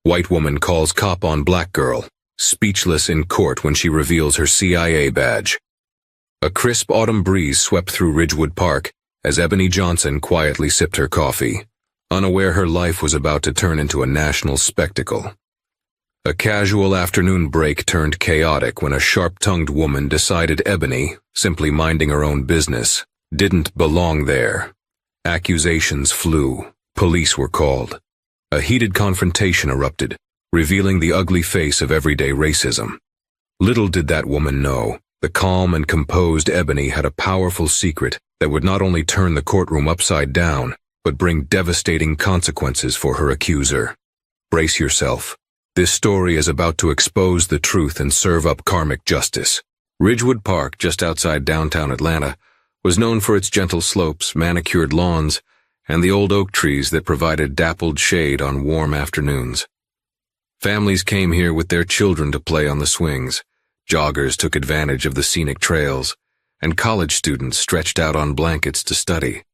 White woman calls cop on black girl, speechless in court when she reveals her CIA badge. A crisp autumn breeze swept through Ridgewood Park as Ebony Johnson quietly sipped her coffee, unaware her life was about to turn into a national spectacle. A casual afternoon break turned chaotic when a sharp-tongued woman decided Ebony, simply minding her own business, didn't belong there. Accusations flew. Police were called. A heated confrontation erupted, revealing the ugly face of everyday racism. Little did that woman know, the calm and composed Ebony had a powerful secret that would not only turn the courtroom upside down, but bring devastating consequences for her accuser. Brace yourself. This story is about to expose the truth and serve up karmic justice. Ridgewood Park, just outside downtown Atlanta, was known for its gentle slopes, manicured lawns, and the old oak trees that provided dappled shade on warm afternoons. Families came here with their children to play on the swings, joggers took advantage of the scenic trails, and college students stretched out on blankets to study.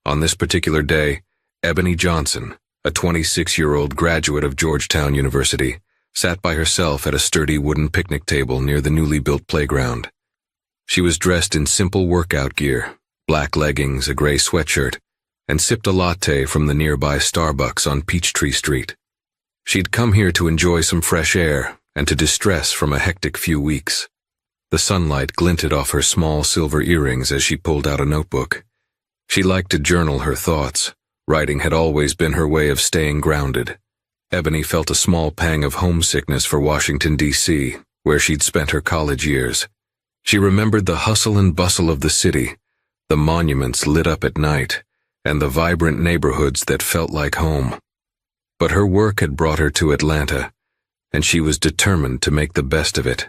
On this particular day, Ebony Johnson, a 26-year-old graduate of Georgetown University, sat by herself at a sturdy wooden picnic table near the newly built playground. She was dressed in simple workout gear, black leggings, a gray sweatshirt, and sipped a latte from the nearby Starbucks on Peachtree Street. She'd come here to enjoy some fresh air and to distress from a hectic few weeks. The sunlight glinted off her small silver earrings as she pulled out a notebook. She liked to journal her thoughts. Writing had always been her way of staying grounded. Ebony felt a small pang of homesickness for Washington, D.C., where she'd spent her college years. She remembered the hustle and bustle of the city, the monuments lit up at night, and the vibrant neighborhoods that felt like home. But her work had brought her to Atlanta, and she was determined to make the best of it.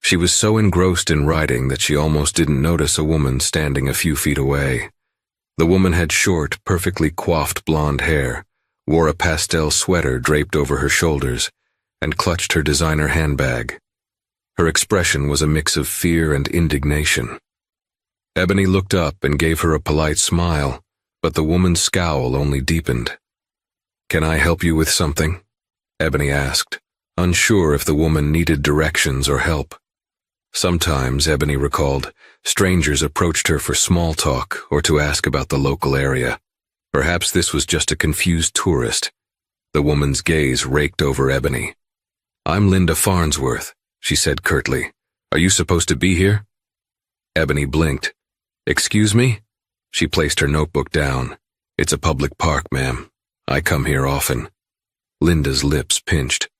She was so engrossed in writing that she almost didn't notice a woman standing a few feet away. The woman had short, perfectly coiffed blonde hair, wore a pastel sweater draped over her shoulders, and clutched her designer handbag. Her expression was a mix of fear and indignation. Ebony looked up and gave her a polite smile, but the woman's scowl only deepened. "Can I help you with something?" Ebony asked, unsure if the woman needed directions or help. Sometimes, Ebony recalled, strangers approached her for small talk or to ask about the local area. Perhaps this was just a confused tourist. The woman's gaze raked over Ebony. "I'm Linda Farnsworth," she said curtly. "Are you supposed to be here?" Ebony blinked. "Excuse me?" She placed her notebook down. "It's a public park, ma'am. I come here often." Linda's lips pinched.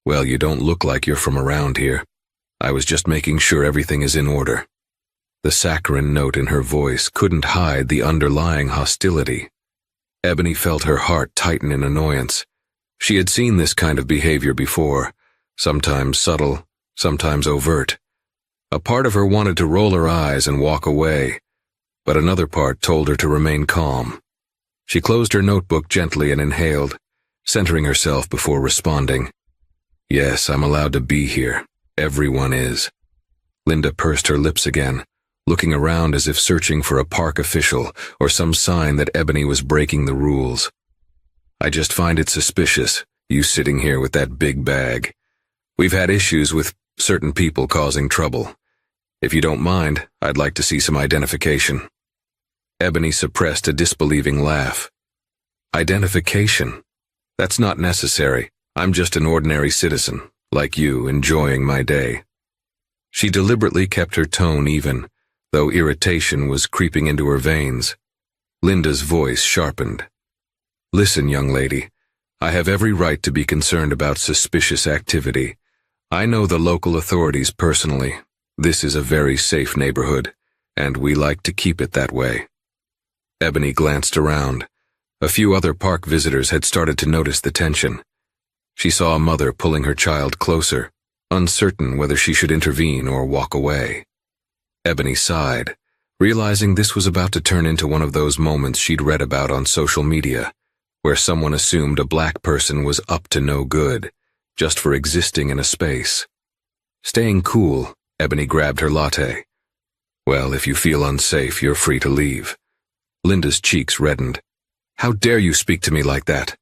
"Well, you don't look like you're from around here. I was just making sure everything is in order." The saccharine note in her voice couldn't hide the underlying hostility. Ebony felt her heart tighten in annoyance. She had seen this kind of behavior before, sometimes subtle, sometimes overt. A part of her wanted to roll her eyes and walk away, but another part told her to remain calm. She closed her notebook gently and inhaled, centering herself before responding. "Yes, I'm allowed to be here. Everyone is." Linda pursed her lips again, looking around as if searching for a park official or some sign that Ebony was breaking the rules. "I just find it suspicious, you sitting here with that big bag. We've had issues with certain people causing trouble. If you don't mind, I'd like to see some identification." Ebony suppressed a disbelieving laugh. "Identification? That's not necessary. I'm just an ordinary citizen, like you, enjoying my day." She deliberately kept her tone even, though irritation was creeping into her veins. Linda's voice sharpened. "Listen, young lady, I have every right to be concerned about suspicious activity. I know the local authorities personally. This is a very safe neighborhood, and we like to keep it that way." Ebony glanced around. A few other park visitors had started to notice the tension. She saw a mother pulling her child closer, uncertain whether she should intervene or walk away. Ebony sighed, realizing this was about to turn into one of those moments she'd read about on social media, where someone assumed a black person was up to no good, just for existing in a space. Staying cool, Ebony grabbed her latte. "Well, if you feel unsafe, you're free to leave." Linda's cheeks reddened. "How dare you speak to me like that?"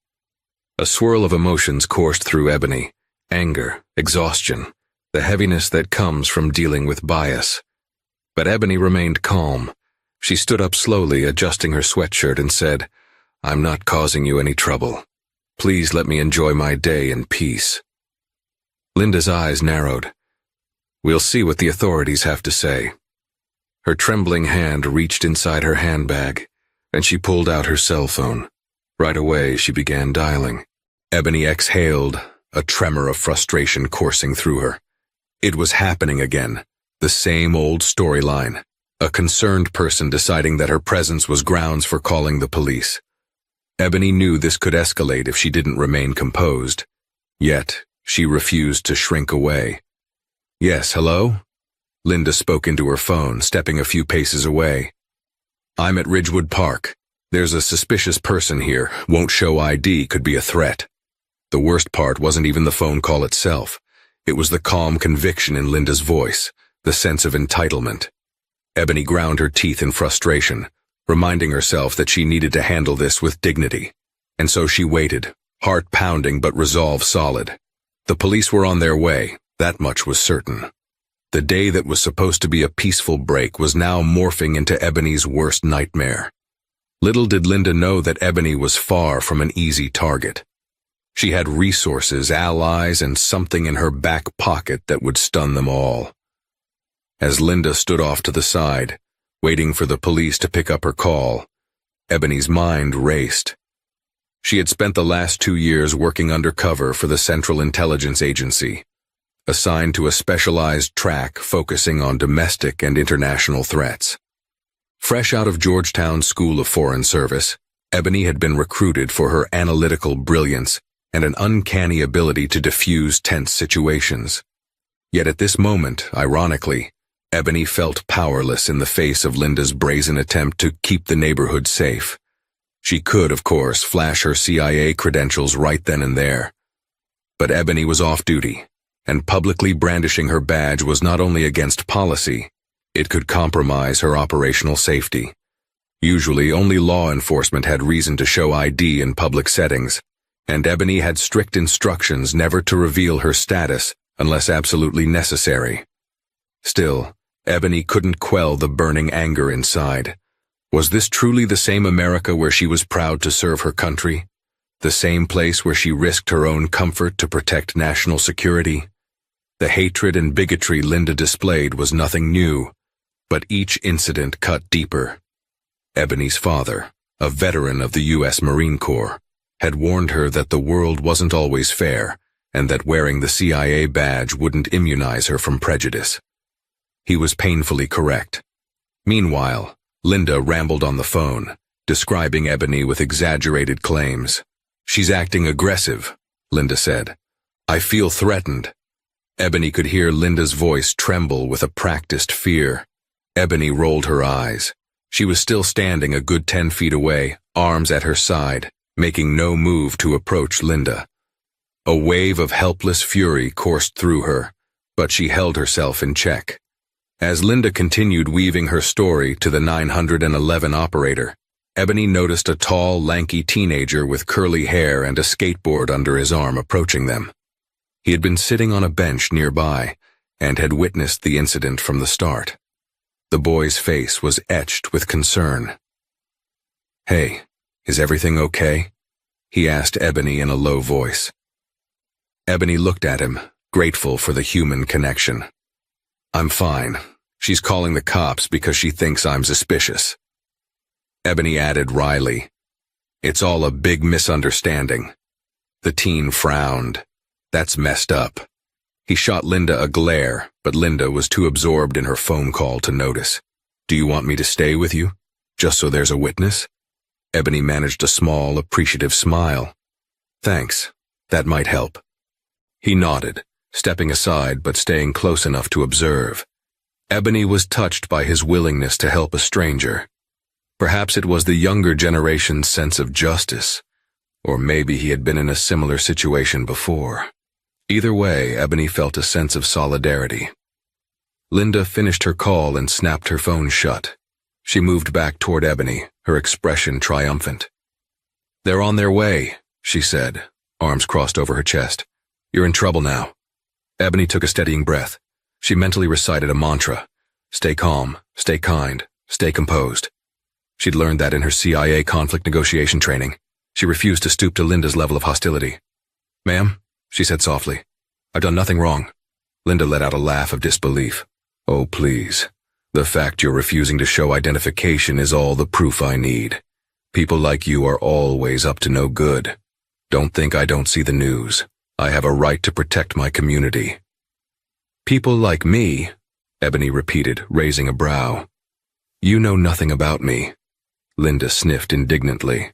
A swirl of emotions coursed through Ebony: anger, exhaustion, the heaviness that comes from dealing with bias. But Ebony remained calm. She stood up slowly, adjusting her sweatshirt, and said, "I'm not causing you any trouble. Please let me enjoy my day in peace." Linda's eyes narrowed. "We'll see what the authorities have to say." Her trembling hand reached inside her handbag, and she pulled out her cell phone. Right away, she began dialing. Ebony exhaled, a tremor of frustration coursing through her. It was happening again, the same old storyline. A concerned person deciding that her presence was grounds for calling the police. Ebony knew this could escalate if she didn't remain composed. Yet, she refused to shrink away. "Yes, hello?" Linda spoke into her phone, stepping a few paces away. "I'm at Ridgewood Park. There's a suspicious person here. Won't show ID, could be a threat." The worst part wasn't even the phone call itself. It was the calm conviction in Linda's voice, the sense of entitlement. Ebony ground her teeth in frustration, reminding herself that she needed to handle this with dignity. And so she waited, heart pounding but resolve solid. The police were on their way, that much was certain. The day that was supposed to be a peaceful break was now morphing into Ebony's worst nightmare. Little did Linda know that Ebony was far from an easy target. She had resources, allies, and something in her back pocket that would stun them all. As Linda stood off to the side, waiting for the police to pick up her call, Ebony's mind raced. She had spent the last 2 years working undercover for the Central Intelligence Agency, assigned to a specialized track focusing on domestic and international threats. Fresh out of Georgetown School of Foreign Service, Ebony had been recruited for her analytical brilliance and an uncanny ability to diffuse tense situations. Yet at this moment, ironically, Ebony felt powerless in the face of Linda's brazen attempt to keep the neighborhood safe. She could, of course, flash her CIA credentials right then and there. But Ebony was off duty, and publicly brandishing her badge was not only against policy, it could compromise her operational safety. Usually, only law enforcement had reason to show ID in public settings, and Ebony had strict instructions never to reveal her status unless absolutely necessary. Still, Ebony couldn't quell the burning anger inside. Was this truly the same America where she was proud to serve her country? The same place where she risked her own comfort to protect national security? The hatred and bigotry Linda displayed was nothing new, but each incident cut deeper. Ebony's father, a veteran of the U.S. Marine Corps, had warned her that the world wasn't always fair and that wearing the CIA badge wouldn't immunize her from prejudice. He was painfully correct. Meanwhile, Linda rambled on the phone, describing Ebony with exaggerated claims. "She's acting aggressive," Linda said. "I feel threatened." Ebony could hear Linda's voice tremble with a practiced fear. Ebony rolled her eyes. She was still standing a good 10 feet away, arms at her side, making no move to approach Linda. A wave of helpless fury coursed through her, but she held herself in check. As Linda continued weaving her story to the 911 operator, Ebony noticed a tall, lanky teenager with curly hair and a skateboard under his arm approaching them. He had been sitting on a bench nearby and had witnessed the incident from the start. The boy's face was etched with concern. "Hey, is everything okay?" he asked Ebony in a low voice. Ebony looked at him, grateful for the human connection. "I'm fine. She's calling the cops because she thinks I'm suspicious." Ebony added wryly, "It's all a big misunderstanding." The teen frowned. "That's messed up." He shot Linda a glare, but Linda was too absorbed in her phone call to notice. "Do you want me to stay with you, just so there's a witness?" Ebony managed a small, appreciative smile. "Thanks, that might help." He nodded, stepping aside but staying close enough to observe. Ebony was touched by his willingness to help a stranger. Perhaps it was the younger generation's sense of justice, or maybe he had been in a similar situation before. Either way, Ebony felt a sense of solidarity. Linda finished her call and snapped her phone shut. She moved back toward Ebony, her expression triumphant. "They're on their way," she said, arms crossed over her chest. "You're in trouble now." Ebony took a steadying breath. She mentally recited a mantra. Stay calm, stay kind, stay composed. She'd learned that in her CIA conflict negotiation training. She refused to stoop to Linda's level of hostility. "Ma'am," she said softly, "I've done nothing wrong." Linda let out a laugh of disbelief. "Oh, please. The fact you're refusing to show identification is all the proof I need. People like you are always up to no good. Don't think I don't see the news. I have a right to protect my community." "People like me," Ebony repeated, raising a brow. "You know nothing about me." Linda sniffed indignantly.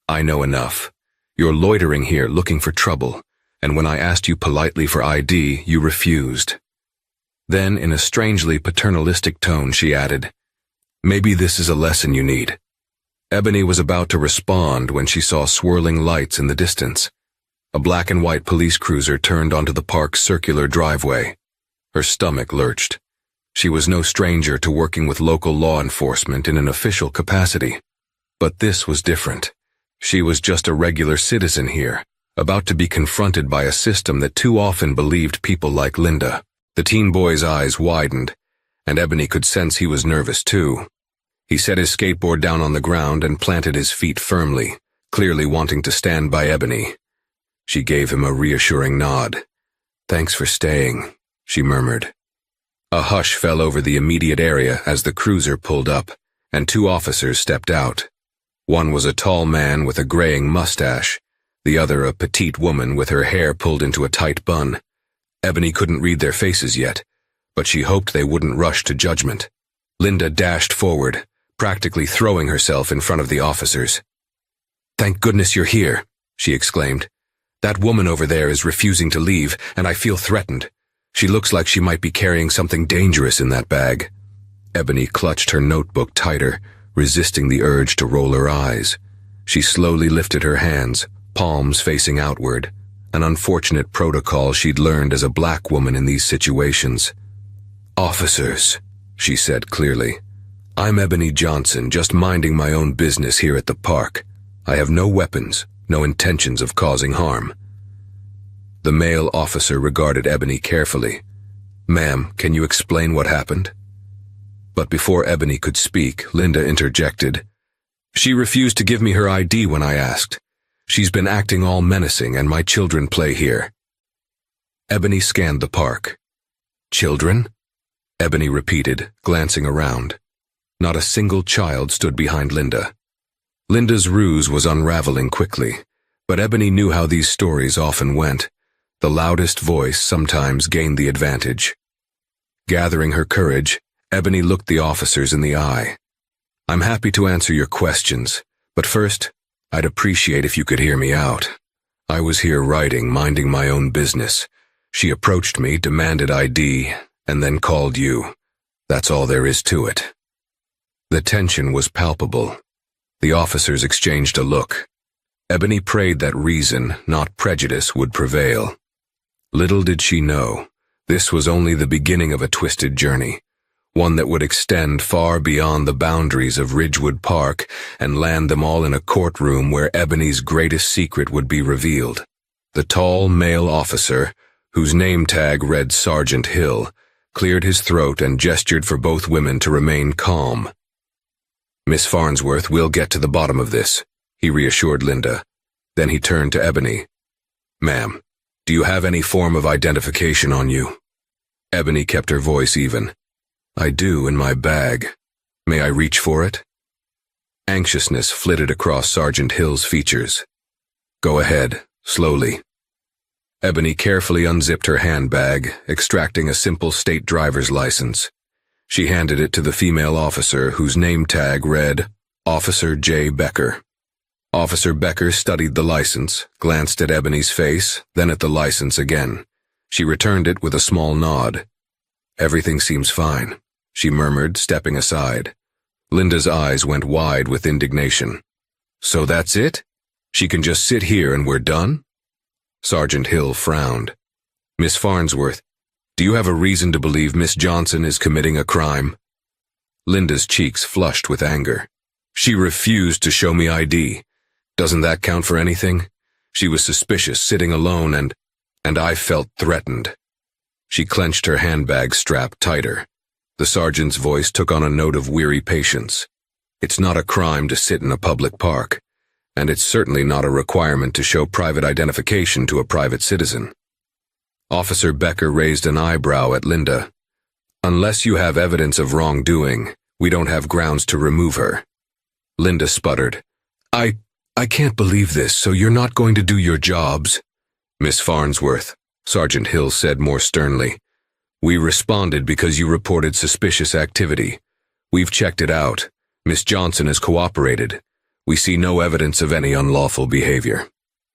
"I know enough. You're loitering here looking for trouble, and when I asked you politely for ID, you refused." Then, in a strangely paternalistic tone, she added, "Maybe this is a lesson you need." Ebony was about to respond when she saw swirling lights in the distance. A black and white police cruiser turned onto the park's circular driveway. Her stomach lurched. She was no stranger to working with local law enforcement in an official capacity. But this was different. She was just a regular citizen here, about to be confronted by a system that too often believed people like Linda. The teen boy's eyes widened, and Ebony could sense he was nervous too. He set his skateboard down on the ground and planted his feet firmly, clearly wanting to stand by Ebony. She gave him a reassuring nod. "Thanks for staying," she murmured. A hush fell over the immediate area as the cruiser pulled up, and two officers stepped out. One was a tall man with a graying mustache, the other a petite woman with her hair pulled into a tight bun. Ebony couldn't read their faces yet, but she hoped they wouldn't rush to judgment. Linda dashed forward, practically throwing herself in front of the officers. "Thank goodness you're here," she exclaimed. "That woman over there is refusing to leave, and I feel threatened. She looks like she might be carrying something dangerous in that bag." Ebony clutched her notebook tighter, resisting the urge to roll her eyes. She slowly lifted her hands, palms facing outward, an unfortunate protocol she'd learned as a black woman in these situations. "Officers," she said clearly. "I'm Ebony Johnson, just minding my own business here at the park. I have no weapons, no intentions of causing harm." The male officer regarded Ebony carefully. "Ma'am, can you explain what happened?" But before Ebony could speak, Linda interjected. "She refused to give me her ID when I asked. She's been acting all menacing, and my children play here." Ebony scanned the park. "Children?" Ebony repeated, glancing around. Not a single child stood behind Linda. Linda's ruse was unraveling quickly, but Ebony knew how these stories often went. The loudest voice sometimes gained the advantage. Gathering her courage, Ebony looked the officers in the eye. "I'm happy to answer your questions, but first, I'd appreciate if you could hear me out. I was here writing, minding my own business. She approached me, demanded ID, and then called you. That's all there is to it." The tension was palpable. The officers exchanged a look. Ebony prayed that reason, not prejudice, would prevail. Little did she know, this was only the beginning of a twisted journey, one that would extend far beyond the boundaries of Ridgewood Park and land them all in a courtroom where Ebony's greatest secret would be revealed. The tall male officer, whose name tag read Sergeant Hill, cleared his throat and gestured for both women to remain calm. "Miss Farnsworth, we'll get to the bottom of this," he reassured Linda. Then he turned to Ebony. "Ma'am, do you have any form of identification on you?" Ebony kept her voice even. "I do, in my bag. May I reach for it?" Anxiousness flitted across Sergeant Hill's features. "Go ahead, slowly." Ebony carefully unzipped her handbag, extracting a simple state driver's license. She handed it to the female officer whose name tag read, Officer J. Becker. Officer Becker studied the license, glanced at Ebony's face, then at the license again. She returned it with a small nod. "Everything seems fine," she murmured, stepping aside. Linda's eyes went wide with indignation. "So that's it? She can just sit here and we're done?" Sergeant Hill frowned. "Miss Farnsworth, do you have a reason to believe Miss Johnson is committing a crime?" Linda's cheeks flushed with anger. "She refused to show me ID. Doesn't that count for anything? She was suspicious, sitting alone, and I felt threatened. She clenched her handbag strap tighter. The sergeant's voice took on a note of weary patience. It's not a crime to sit in a public park, and it's certainly not a requirement to show private identification to a private citizen. Officer Becker raised an eyebrow at Linda. Unless you have evidence of wrongdoing, we don't have grounds to remove her. Linda sputtered. I can't believe this, so you're not going to do your jobs? Miss Farnsworth, Sergeant Hill said more sternly. We responded because you reported suspicious activity. We've checked it out. Miss Johnson has cooperated. We see no evidence of any unlawful behavior.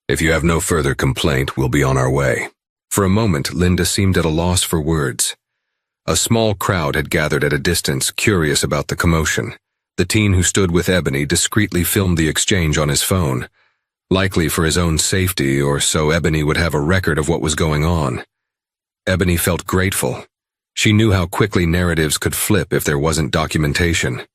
If you have no further complaint, we'll be on our way. For a moment, Linda seemed at a loss for words. A small crowd had gathered at a distance, curious about the commotion. The teen who stood with Ebony discreetly filmed the exchange on his phone, likely for his own safety, or so Ebony would have a record of what was going on. Ebony felt grateful. She knew how quickly narratives could flip if there wasn't documentation.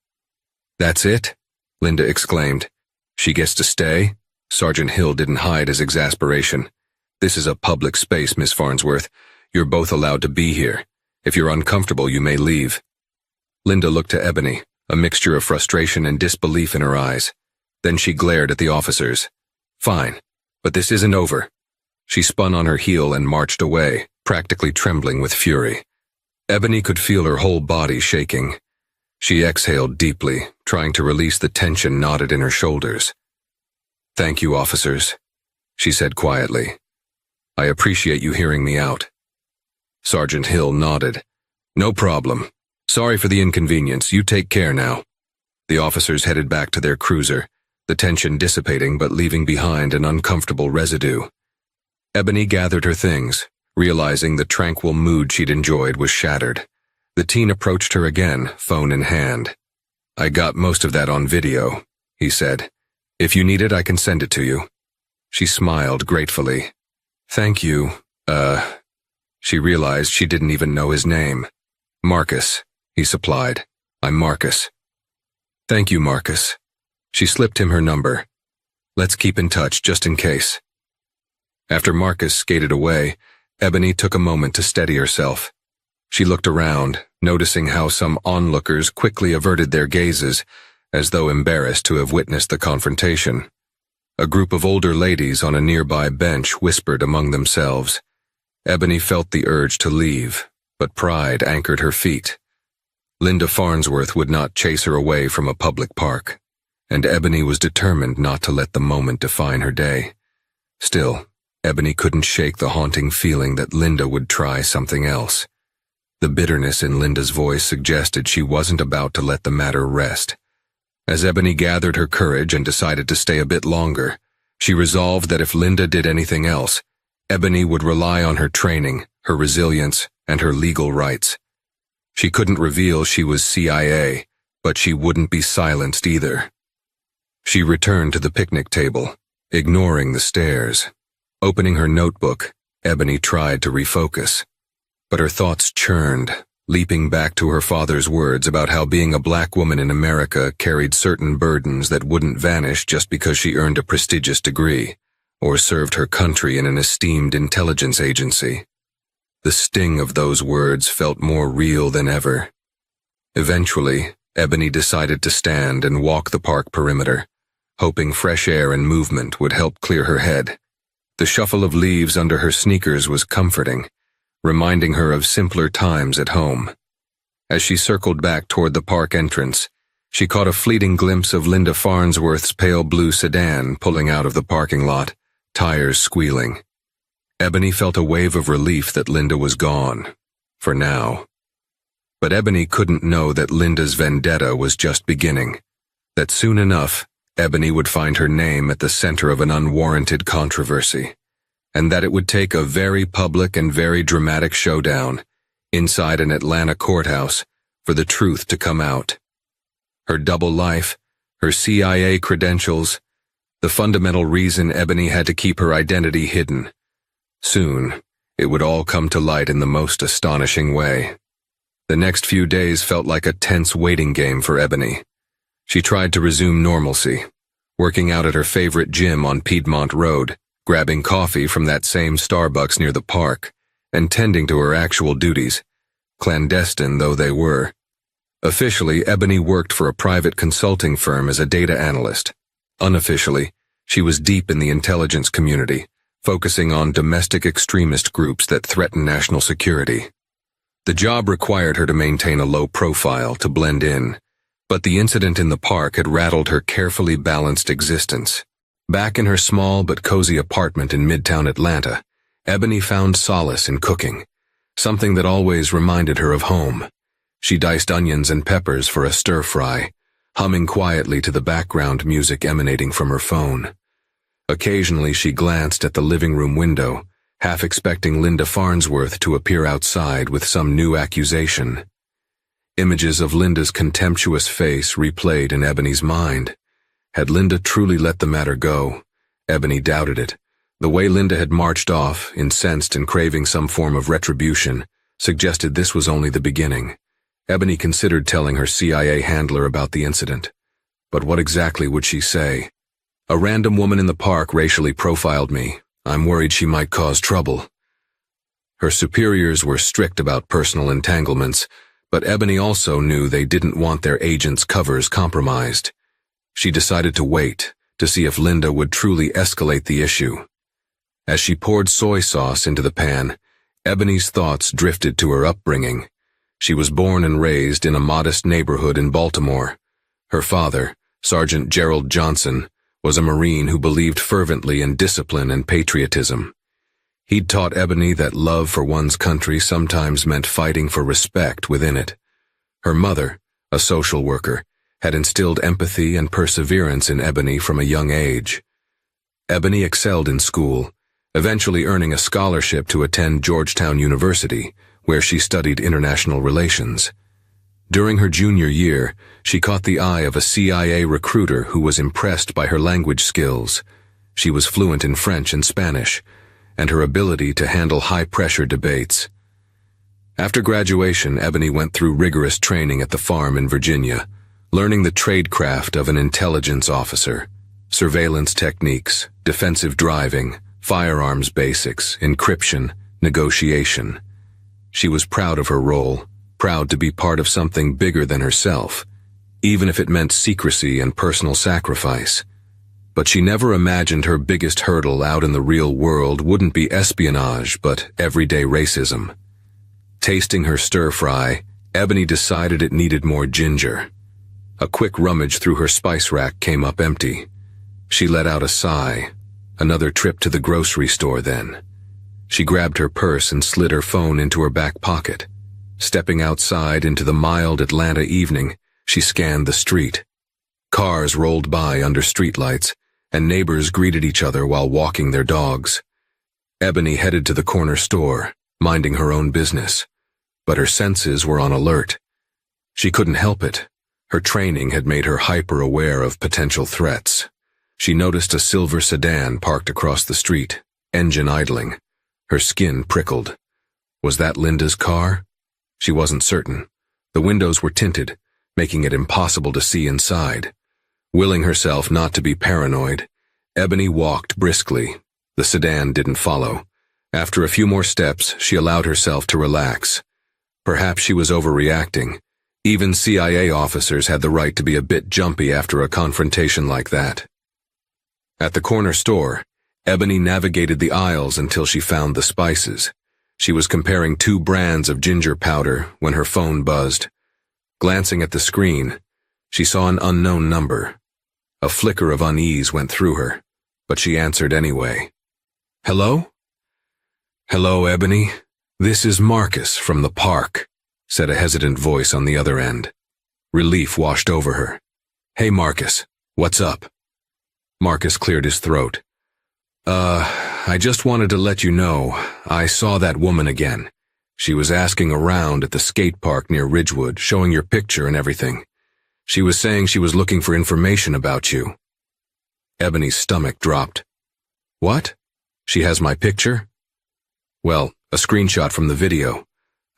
That's it? Linda exclaimed. She gets to stay? Sergeant Hill didn't hide his exasperation. This is a public space, Miss Farnsworth. You're both allowed to be here. If you're uncomfortable, you may leave. Linda looked to Ebony, a mixture of frustration and disbelief in her eyes. Then she glared at the officers. Fine, but this isn't over. She spun on her heel and marched away, practically trembling with fury. Ebony could feel her whole body shaking. She exhaled deeply, trying to release the tension knotted in her shoulders. Thank you, officers, she said quietly. I appreciate you hearing me out. Sergeant Hill nodded. No problem. Sorry for the inconvenience. You take care now. The officers headed back to their cruiser, the tension dissipating but leaving behind an uncomfortable residue. Ebony gathered her things, realizing the tranquil mood she'd enjoyed was shattered. The teen approached her again, phone in hand. I got most of that on video, he said. If you need it, I can send it to you. She smiled gratefully. Thank you, She realized she didn't even know his name. Marcus, he supplied. I'm Marcus. Thank you, Marcus. She slipped him her number. Let's keep in touch, just in case. After Marcus skated away, Ebony took a moment to steady herself. She looked around, noticing how some onlookers quickly averted their gazes, as though embarrassed to have witnessed the confrontation. A group of older ladies on a nearby bench whispered among themselves. Ebony felt the urge to leave, but pride anchored her feet. Linda Farnsworth would not chase her away from a public park, and Ebony was determined not to let the moment define her day. Still, Ebony couldn't shake the haunting feeling that Linda would try something else. The bitterness in Linda's voice suggested she wasn't about to let the matter rest. As Ebony gathered her courage and decided to stay a bit longer, she resolved that if Linda did anything else, Ebony would rely on her training, her resilience, and her legal rights. She couldn't reveal she was CIA, but she wouldn't be silenced either. She returned to the picnic table, ignoring the stares. Opening her notebook, Ebony tried to refocus. But her thoughts churned, leaping back to her father's words about how being a black woman in America carried certain burdens that wouldn't vanish just because she earned a prestigious degree, or served her country in an esteemed intelligence agency. The sting of those words felt more real than ever. Eventually, Ebony decided to stand and walk the park perimeter, hoping fresh air and movement would help clear her head. The shuffle of leaves under her sneakers was comforting, reminding her of simpler times at home. As she circled back toward the park entrance, she caught a fleeting glimpse of Linda Farnsworth's pale blue sedan pulling out of the parking lot, tires squealing. Ebony felt a wave of relief that Linda was gone, for now. But Ebony couldn't know that Linda's vendetta was just beginning, that soon enough, Ebony would find her name at the center of an unwarranted controversy, and that it would take a very public and very dramatic showdown inside an Atlanta courthouse for the truth to come out. Her double life, her CIA credentials, the fundamental reason Ebony had to keep her identity hidden. Soon, it would all come to light in the most astonishing way. The next few days felt like a tense waiting game for Ebony. She tried to resume normalcy, working out at her favorite gym on Piedmont Road, grabbing coffee from that same Starbucks near the park, and tending to her actual duties, clandestine though they were. Officially, Ebony worked for a private consulting firm as a data analyst. Unofficially, she was deep in the intelligence community, focusing on domestic extremist groups that threaten national security. The job required her to maintain a low profile to blend in, but the incident in the park had rattled her carefully balanced existence. Back in her small but cozy apartment in Midtown Atlanta, Ebony found solace in cooking, something that always reminded her of home. She diced onions and peppers for a stir-fry, humming quietly to the background music emanating from her phone. Occasionally she glanced at the living room window, half expecting Linda Farnsworth to appear outside with some new accusation. Images of Linda's contemptuous face replayed in Ebony's mind. Had Linda truly let the matter go? Ebony doubted it. The way Linda had marched off, incensed and craving some form of retribution, suggested this was only the beginning. Ebony considered telling her CIA handler about the incident. But what exactly would she say? A random woman in the park racially profiled me. I'm worried she might cause trouble. Her superiors were strict about personal entanglements, but Ebony also knew they didn't want their agents' covers compromised. She decided to wait to see if Linda would truly escalate the issue. As she poured soy sauce into the pan, Ebony's thoughts drifted to her upbringing. She was born and raised in a modest neighborhood in Baltimore. Her father, Sergeant Gerald Johnson, was a Marine who believed fervently in discipline and patriotism. He'd taught Ebony that love for one's country sometimes meant fighting for respect within it. Her mother, a social worker, had instilled empathy and perseverance in Ebony from a young age. Ebony excelled in school, eventually earning a scholarship to attend Georgetown University, where she studied international relations. During her junior year, she caught the eye of a CIA recruiter who was impressed by her language skills. She was fluent in French and Spanish, and her ability to handle high-pressure debates. After graduation, Ebony went through rigorous training at the farm in Virginia, learning the tradecraft of an intelligence officer, surveillance techniques, defensive driving, firearms basics, encryption, negotiation. She was proud of her role, proud to be part of something bigger than herself, even if it meant secrecy and personal sacrifice. But she never imagined her biggest hurdle out in the real world wouldn't be espionage, but everyday racism. Tasting her stir-fry, Ebony decided it needed more ginger. A quick rummage through her spice rack came up empty. She let out a sigh. Another trip to the grocery store then. She grabbed her purse and slid her phone into her back pocket. Stepping outside into the mild Atlanta evening, she scanned the street. Cars rolled by under streetlights, and neighbors greeted each other while walking their dogs. Ebony headed to the corner store, minding her own business. But her senses were on alert. She couldn't help it. Her training had made her hyper-aware of potential threats. She noticed a silver sedan parked across the street, engine idling. Her skin prickled. Was that Linda's car? She wasn't certain. The windows were tinted, making it impossible to see inside. Willing herself not to be paranoid, Ebony walked briskly. The sedan didn't follow. After a few more steps, she allowed herself to relax. Perhaps she was overreacting. Even CIA officers had the right to be a bit jumpy after a confrontation like that. At the corner store, Ebony navigated the aisles until she found the spices. She was comparing 2 brands of ginger powder when her phone buzzed. Glancing at the screen, she saw an unknown number. A flicker of unease went through her, but she answered anyway. "Hello?" "Hello, Ebony. This is Marcus from the park," said a hesitant voice on the other end. Relief washed over her. "Hey, Marcus, what's up?" Marcus cleared his throat. I just wanted to let you know, I saw that woman again. She was asking around at the skate park near Ridgewood, showing your picture and everything. She was saying she was looking for information about you." Ebony's stomach dropped. "What? She has my picture?" "Well, a screenshot from the video.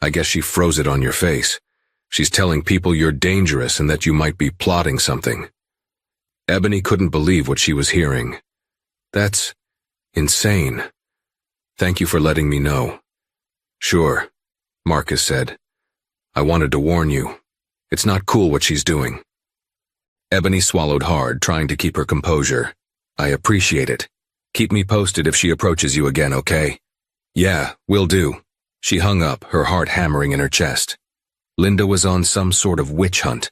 I guess she froze it on your face. She's telling people you're dangerous and that you might be plotting something." Ebony couldn't believe what she was hearing. Insane. Thank you for letting me know. Sure, Marcus said. I wanted to warn you. It's not cool what she's doing. Ebony swallowed hard, trying to keep her composure. I appreciate it. Keep me posted if she approaches you again, okay? Yeah, will do. She hung up, her heart hammering in her chest. Linda was on some sort of witch hunt.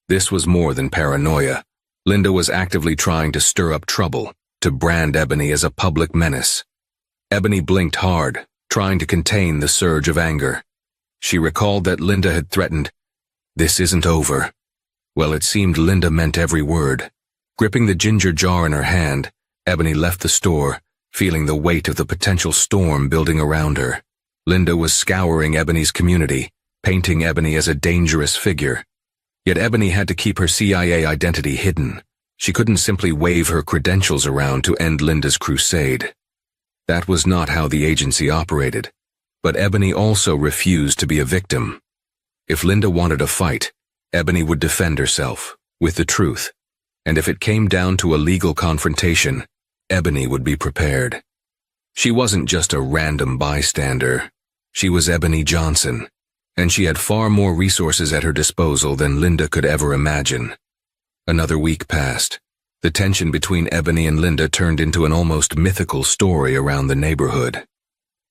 This was more than paranoia. Linda was actively trying to stir up trouble, to brand Ebony as a public menace. Ebony blinked hard, trying to contain the surge of anger. She recalled that Linda had threatened, "This isn't over." Well, it seemed Linda meant every word. Gripping the ginger jar in her hand, Ebony left the store, feeling the weight of the potential storm building around her. Linda was scouring Ebony's community, painting Ebony as a dangerous figure. Yet Ebony had to keep her CIA identity hidden. She couldn't simply wave her credentials around to end Linda's crusade. That was not how the agency operated. But Ebony also refused to be a victim. If Linda wanted a fight, Ebony would defend herself, with the truth. And if it came down to a legal confrontation, Ebony would be prepared. She wasn't just a random bystander. She was Ebony Johnson, and she had far more resources at her disposal than Linda could ever imagine. Another week passed. The tension between Ebony and Linda turned into an almost mythical story around the neighborhood.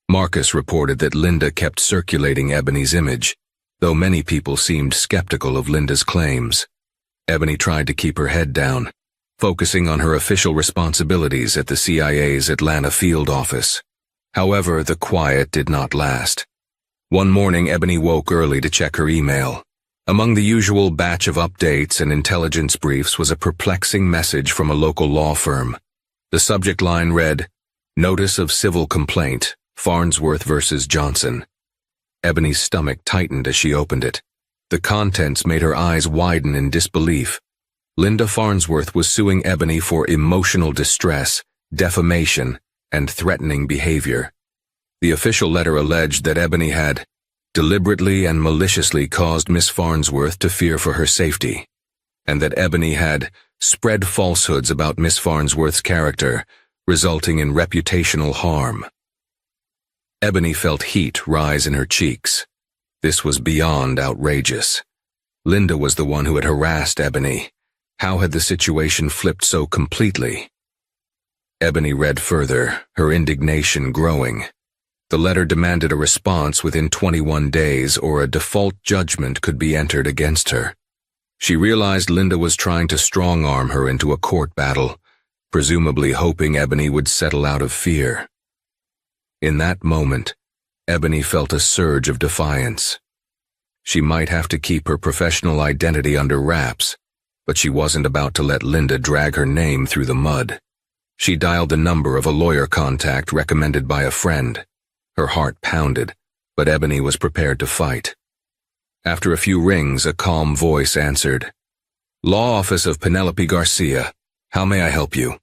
Marcus reported that Linda kept circulating Ebony's image, though many people seemed skeptical of Linda's claims. Ebony tried to keep her head down, focusing on her official responsibilities at the CIA's Atlanta field office. However, the quiet did not last. One morning, Ebony woke early to check her email. Among the usual batch of updates and intelligence briefs was a perplexing message from a local law firm. The subject line read, "Notice of civil complaint, Farnsworth versus Johnson." Ebony's stomach tightened as she opened it. The contents made her eyes widen in disbelief. Linda Farnsworth was suing Ebony for emotional distress, defamation, and threatening behavior. The official letter alleged that Ebony had deliberately and maliciously caused Miss Farnsworth to fear for her safety, and that Ebony had spread falsehoods about Miss Farnsworth's character, resulting in reputational harm. Ebony felt heat rise in her cheeks. This was beyond outrageous. Linda was the one who had harassed Ebony. How had the situation flipped so completely? Ebony read further, her indignation growing. The letter demanded a response within 21 days or a default judgment could be entered against her. She realized Linda was trying to strong-arm her into a court battle, presumably hoping Ebony would settle out of fear. In that moment, Ebony felt a surge of defiance. She might have to keep her professional identity under wraps, but she wasn't about to let Linda drag her name through the mud. She dialed the number of a lawyer contact recommended by a friend. Her heart pounded, but Ebony was prepared to fight. After a few rings, a calm voice answered, "Law Office of Penelope Garcia. How may I help you?"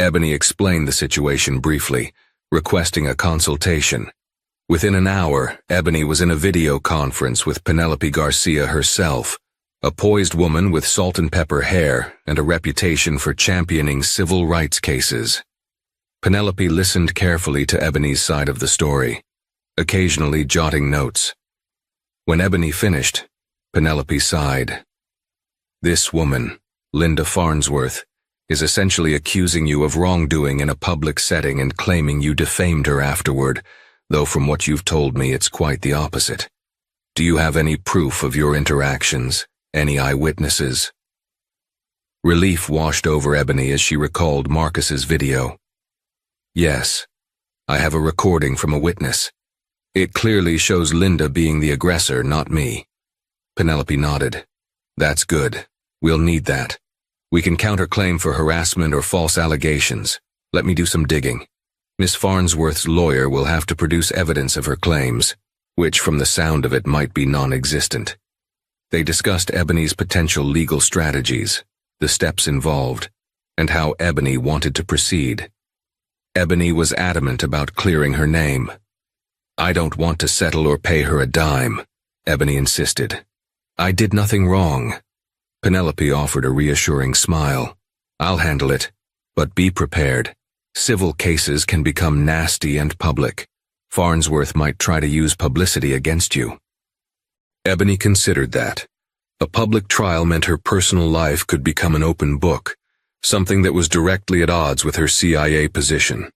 Ebony explained the situation briefly, requesting a consultation. Within an hour, Ebony was in a video conference with Penelope Garcia herself, a poised woman with salt and pepper hair and a reputation for championing civil rights cases. Penelope listened carefully to Ebony's side of the story, occasionally jotting notes. When Ebony finished, Penelope sighed. "This woman, Linda Farnsworth, is essentially accusing you of wrongdoing in a public setting and claiming you defamed her afterward, though from what you've told me it's quite the opposite. Do you have any proof of your interactions? Any eyewitnesses?" Relief washed over Ebony as she recalled Marcus's video. "Yes, I have a recording from a witness. It clearly shows Linda being the aggressor, not me." Penelope nodded. "That's good. We'll need that. We can counterclaim for harassment or false allegations. Let me do some digging. Miss Farnsworth's lawyer will have to produce evidence of her claims, which from the sound of it might be non-existent." They discussed Ebony's potential legal strategies, the steps involved, and how Ebony wanted to proceed. Ebony was adamant about clearing her name. "I don't want to settle or pay her a dime," Ebony insisted. "I did nothing wrong." Penelope offered a reassuring smile. "I'll handle it, but be prepared. Civil cases can become nasty and public. Farnsworth might try to use publicity against you. Ebony considered that. A public trial meant her personal life could become an open book, something that was directly at odds with her CIA position.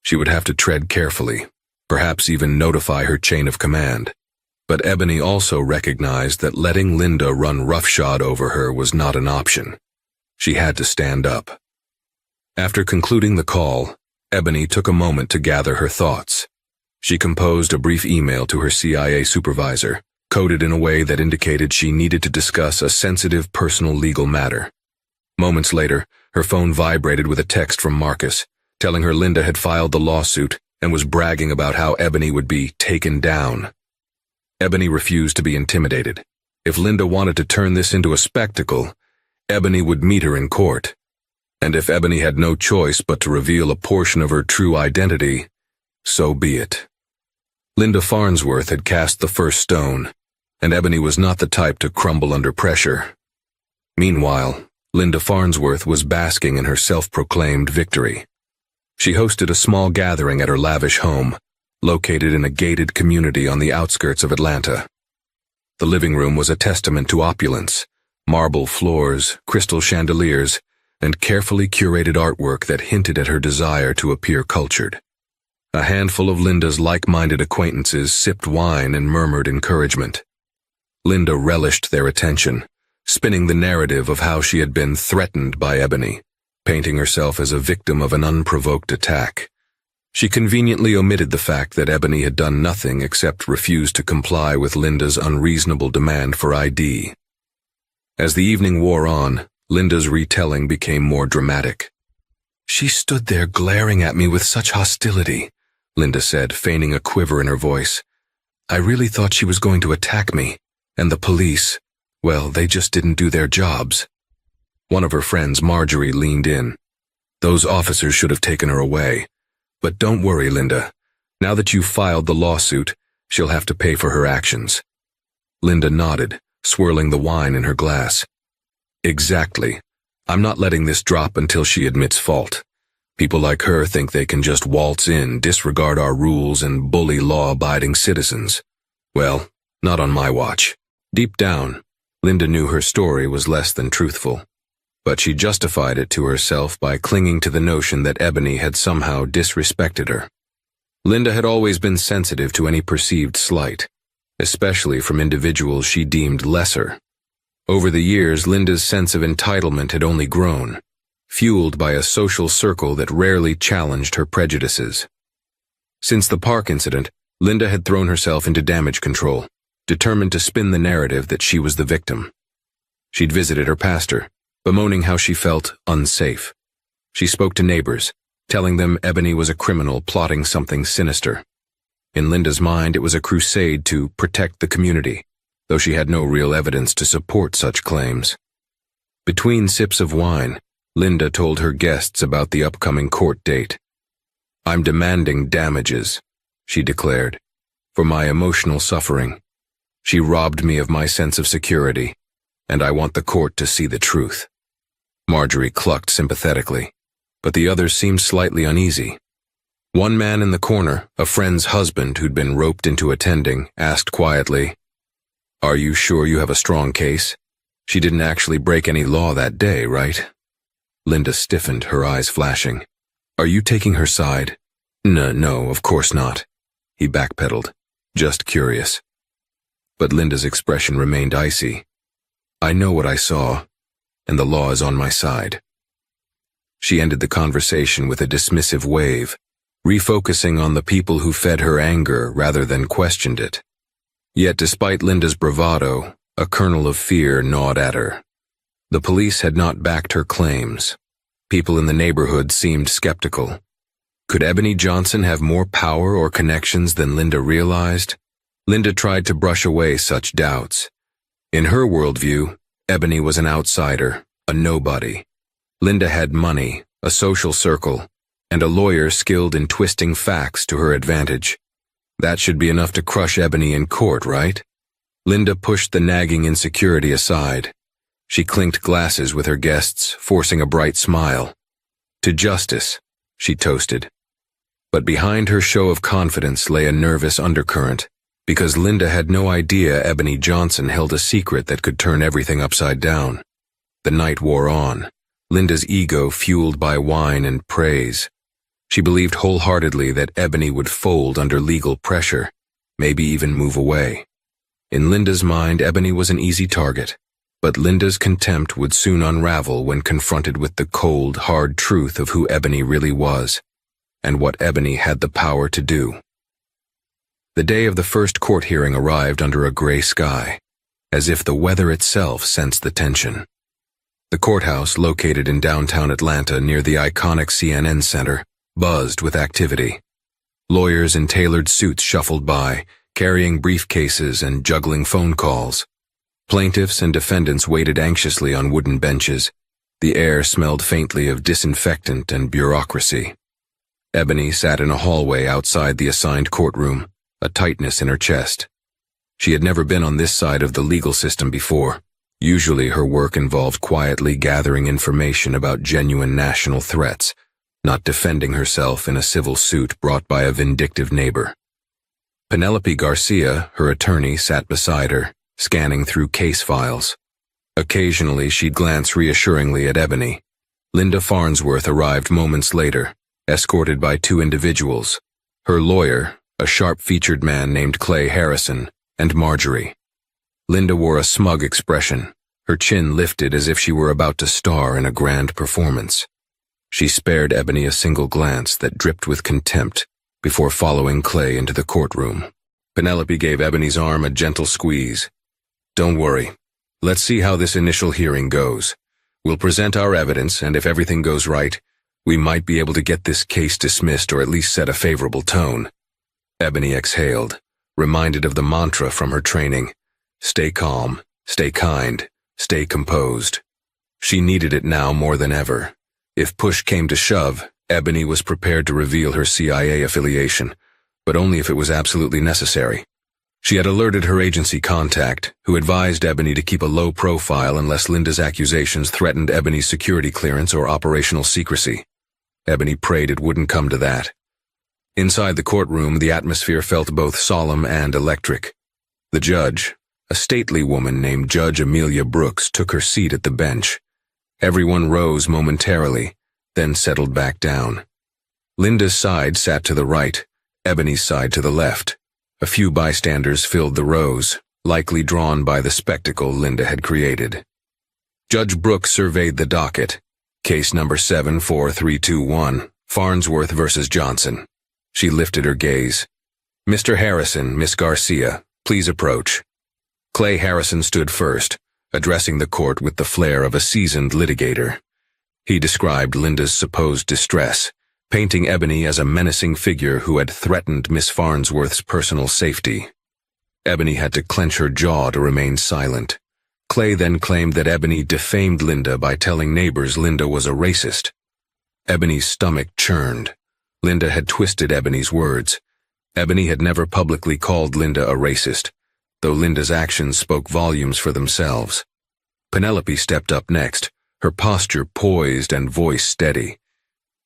She would have to tread carefully, perhaps even notify her chain of command. But Ebony also recognized that letting Linda run roughshod over her was not an option. She had to stand up. After concluding the call, Ebony took a moment to gather her thoughts. She composed a brief email to her CIA supervisor, coded in a way that indicated she needed to discuss a sensitive personal legal matter. Moments later, her phone vibrated with a text from Marcus, telling her Linda had filed the lawsuit and was bragging about how Ebony would be taken down. Ebony refused to be intimidated. If Linda wanted to turn this into a spectacle, Ebony would meet her in court. And if Ebony had no choice but to reveal a portion of her true identity, so be it. Linda Farnsworth had cast the first stone, and Ebony was not the type to crumble under pressure. Meanwhile, Linda Farnsworth was basking in her self-proclaimed victory. She hosted a small gathering at her lavish home, located in a gated community on the outskirts of Atlanta. The living room was a testament to opulence, marble floors, crystal chandeliers, and carefully curated artwork that hinted at her desire to appear cultured. A handful of Linda's like-minded acquaintances sipped wine and murmured encouragement. Linda relished their attention, spinning the narrative of how she had been threatened by Ebony, painting herself as a victim of an unprovoked attack. She conveniently omitted the fact that Ebony had done nothing except refuse to comply with Linda's unreasonable demand for ID. As the evening wore on, Linda's retelling became more dramatic. "She stood there glaring at me with such hostility," Linda said, feigning a quiver in her voice. "I really thought she was going to attack me, and the police, well, they just didn't do their jobs." One of her friends, Marjorie, leaned in. "Those officers should have taken her away. But don't worry, Linda. Now that you've filed the lawsuit, she'll have to pay for her actions." Linda nodded, swirling the wine in her glass. "Exactly. I'm not letting this drop until she admits fault. People like her think they can just waltz in, disregard our rules, and bully law-abiding citizens. Well, not on my watch." Deep down, Linda knew her story was less than truthful, but she justified it to herself by clinging to the notion that Ebony had somehow disrespected her. Linda had always been sensitive to any perceived slight, especially from individuals she deemed lesser. Over the years, Linda's sense of entitlement had only grown, fueled by a social circle that rarely challenged her prejudices. Since the park incident, Linda had thrown herself into damage control, determined to spin the narrative that she was the victim. She'd visited her pastor, bemoaning how she felt unsafe. She spoke to neighbors, telling them Ebony was a criminal plotting something sinister. In Linda's mind, it was a crusade to protect the community, though she had no real evidence to support such claims. Between sips of wine, Linda told her guests about the upcoming court date. "I'm demanding damages," she declared, "for my emotional suffering. She robbed me of my sense of security, and I want the court to see the truth." Marjorie clucked sympathetically, but the others seemed slightly uneasy. One man in the corner, a friend's husband who'd been roped into attending, asked quietly, "Are you sure you have a strong case? She didn't actually break any law that day, right?" Linda stiffened, her eyes flashing. "Are you taking her side?" No, of course not." He backpedaled, "Just curious." But Linda's expression remained icy. "I know what I saw, and the law is on my side." She ended the conversation with a dismissive wave, refocusing on the people who fed her anger rather than questioned it. Yet despite Linda's bravado, a kernel of fear gnawed at her. The police had not backed her claims. People in the neighborhood seemed skeptical. Could Ebony Johnson have more power or connections than Linda realized? Linda tried to brush away such doubts. In her worldview, Ebony was an outsider, a nobody. Linda had money, a social circle, and a lawyer skilled in twisting facts to her advantage. That should be enough to crush Ebony in court, right? Linda pushed the nagging insecurity aside. She clinked glasses with her guests, forcing a bright smile. "To justice," she toasted. But behind her show of confidence lay a nervous undercurrent, because Linda had no idea Ebony Johnson held a secret that could turn everything upside down. The night wore on, Linda's ego fueled by wine and praise. She believed wholeheartedly that Ebony would fold under legal pressure, maybe even move away. In Linda's mind, Ebony was an easy target, but Linda's contempt would soon unravel when confronted with the cold, hard truth of who Ebony really was, and what Ebony had the power to do. The day of the first court hearing arrived under a gray sky, as if the weather itself sensed the tension. The courthouse, located in downtown Atlanta near the iconic CNN Center, buzzed with activity. Lawyers in tailored suits shuffled by, carrying briefcases and juggling phone calls. Plaintiffs and defendants waited anxiously on wooden benches. The air smelled faintly of disinfectant and bureaucracy. Ebony sat in a hallway outside the assigned courtroom, a tightness in her chest. She had never been on this side of the legal system before. Usually her work involved quietly gathering information about genuine national threats, not defending herself in a civil suit brought by a vindictive neighbor. Penelope Garcia, her attorney, sat beside her, scanning through case files. Occasionally she'd glance reassuringly at Ebony. Linda Farnsworth arrived moments later, escorted by two individuals, her lawyer, a sharp-featured man named Clay Harrison, and Marjorie. Linda wore a smug expression, her chin lifted as if she were about to star in a grand performance. She spared Ebony a single glance that dripped with contempt before following Clay into the courtroom. Penelope gave Ebony's arm a gentle squeeze. "Don't worry. Let's see how this initial hearing goes. We'll present our evidence, and if everything goes right, we might be able to get this case dismissed or at least set a favorable tone." Ebony exhaled, reminded of the mantra from her training. Stay calm, stay kind, stay composed. She needed it now more than ever. If push came to shove, Ebony was prepared to reveal her CIA affiliation, but only if it was absolutely necessary. She had alerted her agency contact, who advised Ebony to keep a low profile unless Linda's accusations threatened Ebony's security clearance or operational secrecy. Ebony prayed it wouldn't come to that. Inside the courtroom, the atmosphere felt both solemn and electric. The judge, a stately woman named Judge Amelia Brooks, took her seat at the bench. Everyone rose momentarily, then settled back down. Linda's side sat to the right, Ebony's side to the left. A few bystanders filled the rows, likely drawn by the spectacle Linda had created. Judge Brooks surveyed the docket. Case number 74321, Farnsworth versus Johnson. She lifted her gaze. "Mr. Harrison, Miss Garcia, please approach." Clay Harrison stood first, addressing the court with the flair of a seasoned litigator. He described Linda's supposed distress, painting Ebony as a menacing figure who had threatened Miss Farnsworth's personal safety. Ebony had to clench her jaw to remain silent. Clay then claimed that Ebony defamed Linda by telling neighbors Linda was a racist. Ebony's stomach churned. Linda had twisted Ebony's words. Ebony had never publicly called Linda a racist, though Linda's actions spoke volumes for themselves. Penelope stepped up next, her posture poised and voice steady.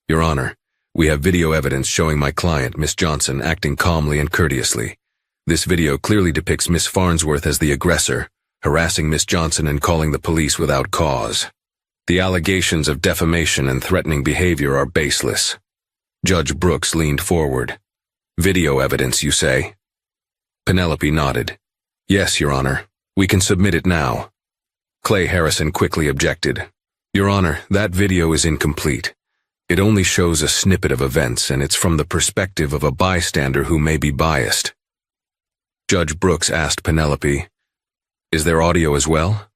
"Your Honor, we have video evidence showing my client, Miss Johnson, acting calmly and courteously. This video clearly depicts Miss Farnsworth as the aggressor, harassing Miss Johnson and calling the police without cause. The allegations of defamation and threatening behavior are baseless." Judge Brooks leaned forward. "Video evidence, you say?" Penelope nodded. "Yes, Your Honor. We can submit it now." Clay Harrison quickly objected. "Your Honor, that video is incomplete. It only shows a snippet of events, and it's from the perspective of a bystander who may be biased." Judge Brooks asked Penelope, "Is there audio as well?"